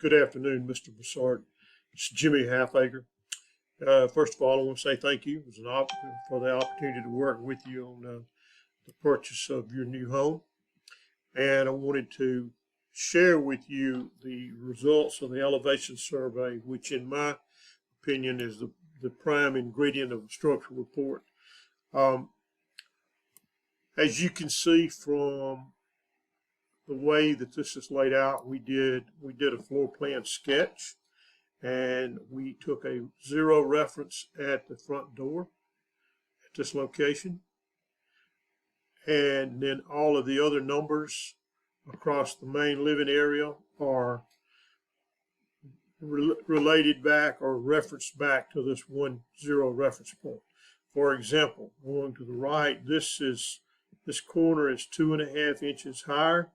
Good afternoon, Mr. Broussard. It's Jimmy Halfacre. First of all, I want to say thank you. It was for the opportunity to work with you on the purchase of your new home. And I wanted to share with you the results of the elevation survey, which in my opinion is the prime ingredient of a structural report. As you can see from the way that this is laid out, we did a floor plan sketch, and we took a zero reference at the front door at this location, and then all of the other numbers across the main living area are related back or referenced back to this 1-0 reference point. For example, going to the right, this corner is 2.5 inches higher,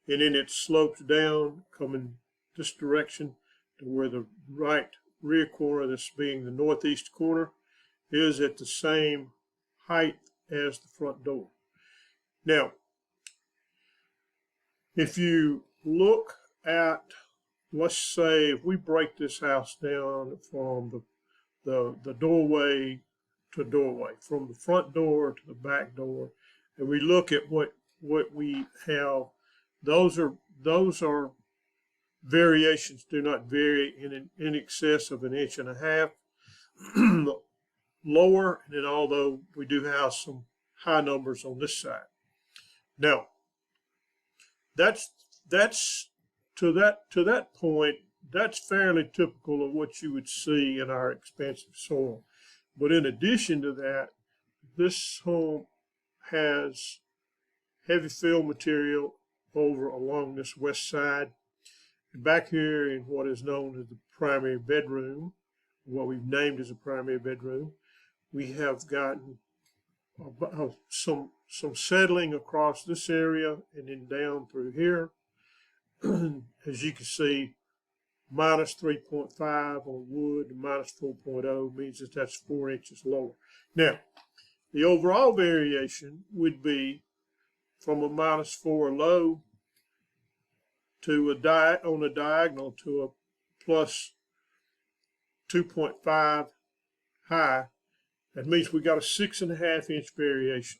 and then it slopes down coming this direction to where the right rear corner, this being the northeast corner, is at the same height as the front door. Now, if you look at, let's say, if we break this house down from the doorway to doorway, from the front door to the back door, and we look at what we have, those are variations, do not vary in excess of 1.5 inches lower, and then although we do have some high numbers on this side. Now, that's to that point, that's fairly typical of what you would see in our expansive soil. But in addition to that, this home has heavy fill material over along this west side. And back here in what is known as the primary bedroom, what we've named as a primary bedroom, we have gotten some settling across this area and then down through here. As you can see, minus 3.5 on wood, minus 4.0 means that that's 4 inches lower. Now, the overall variation would be from a minus 4 low to on a diagonal to a plus 2.5 high. That means we got a 6.5 inch variation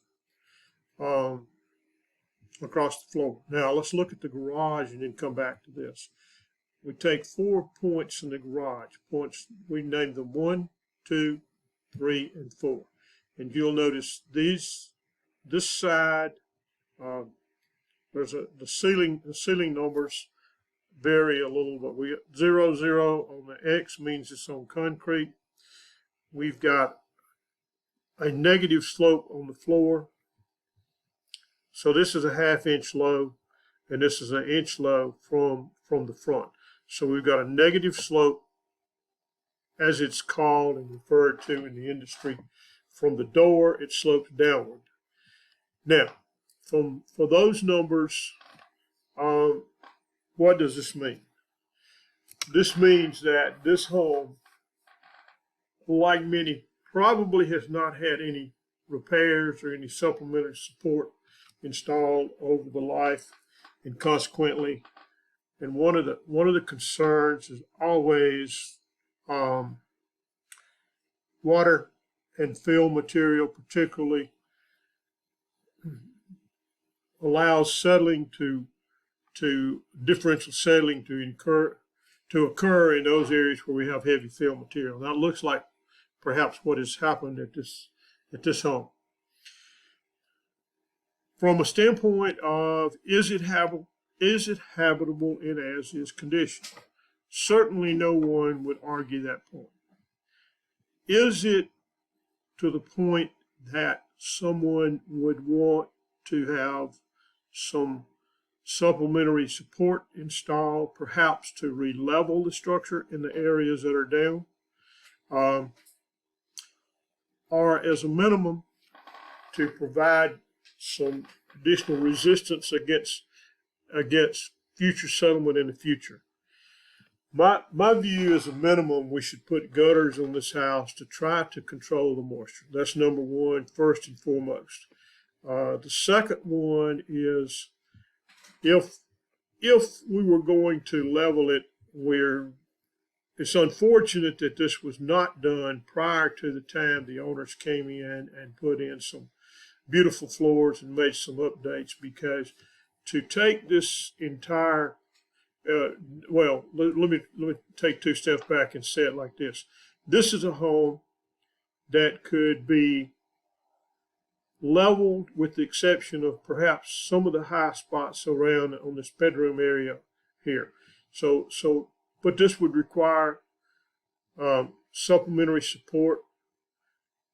across the floor. Now let's look at the garage and then come back to this. We take 4 points in the garage. Points, we name them 1, 2, 3, and 4. And you'll notice this side, the ceiling numbers vary a little, but we 0, 0 on the X means it's on concrete. We've got a negative slope on the floor. So this is a 1/2 inch low, and this is an inch low from the front. So we've got a negative slope, as it's called and referred to in the industry. From the door, it slopes downward. Now, for those numbers, what does this mean? This means that this home, like many, probably has not had any repairs or any supplementary support installed over the life, and consequently, and one of the concerns is always water and fill material, particularly allows settling to differential settling to occur in those areas where we have heavy fill material. That looks like perhaps what has happened at this home. From a standpoint of is it habitable in as-is condition? Certainly no one would argue that point. Is it to the point that someone would want to have some supplementary support installed, perhaps to re-level the structure in the areas that are down, or as a minimum to provide some additional resistance against future settlement in the future? My view is a minimum we should put gutters on this house to try to control the moisture. That's number one, first and foremost. The second one is if if we were going to level it, it's unfortunate that this was not done prior to the time the owners came in and put in some beautiful floors and made some updates, because to take this entire let me take two steps back and say it like this. This is a home that could be leveled with the exception of perhaps some of the high spots around on this bedroom area here. But this would require supplementary support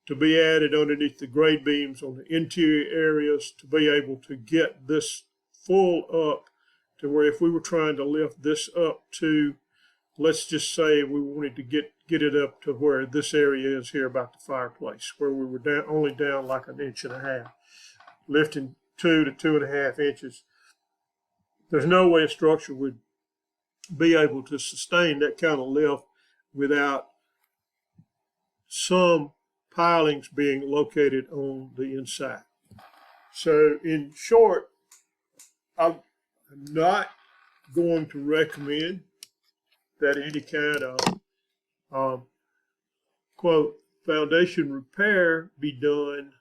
to be added underneath the grade beams on the interior areas to be able to get this full up to where if we were trying to lift this up to, let's just say we wanted to get it up to where this area is here about the fireplace, where we were only down like 1.5 inches, lifting 2 to 2.5 inches. There's no way a structure would be able to sustain that kind of lift without some pilings being located on the inside. So in short, I'm not going to recommend that any kind of quote foundation repair be done,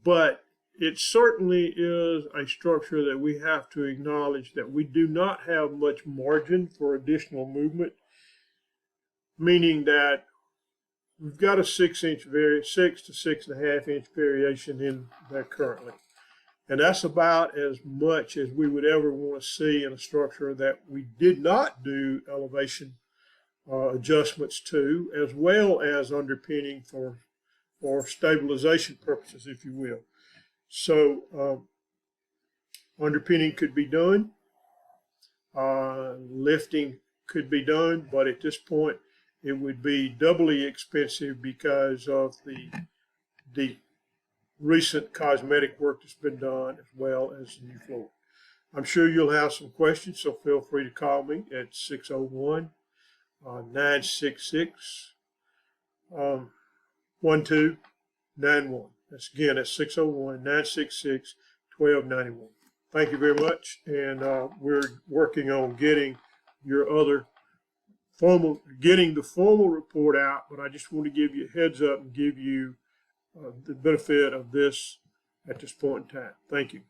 but it certainly is a structure that we have to acknowledge that we do not have much margin for additional movement, meaning that we've got a 6 to 6.5 inch variation in there currently. And that's about as much as we would ever want to see in a structure that we did not do elevation adjustments to, as well as underpinning for stabilization purposes, if you will. So underpinning could be done, lifting could be done, but at this point it would be doubly expensive because of the recent cosmetic work that's been done, as well as the new floor. I'm sure you'll have some questions, so feel free to call me at 601-966-1291. That's again at 601-966-1291. Thank you very much, and we're working on getting the formal report out, but I just want to give you a heads up and give you the benefit of this at this point in time. Thank you.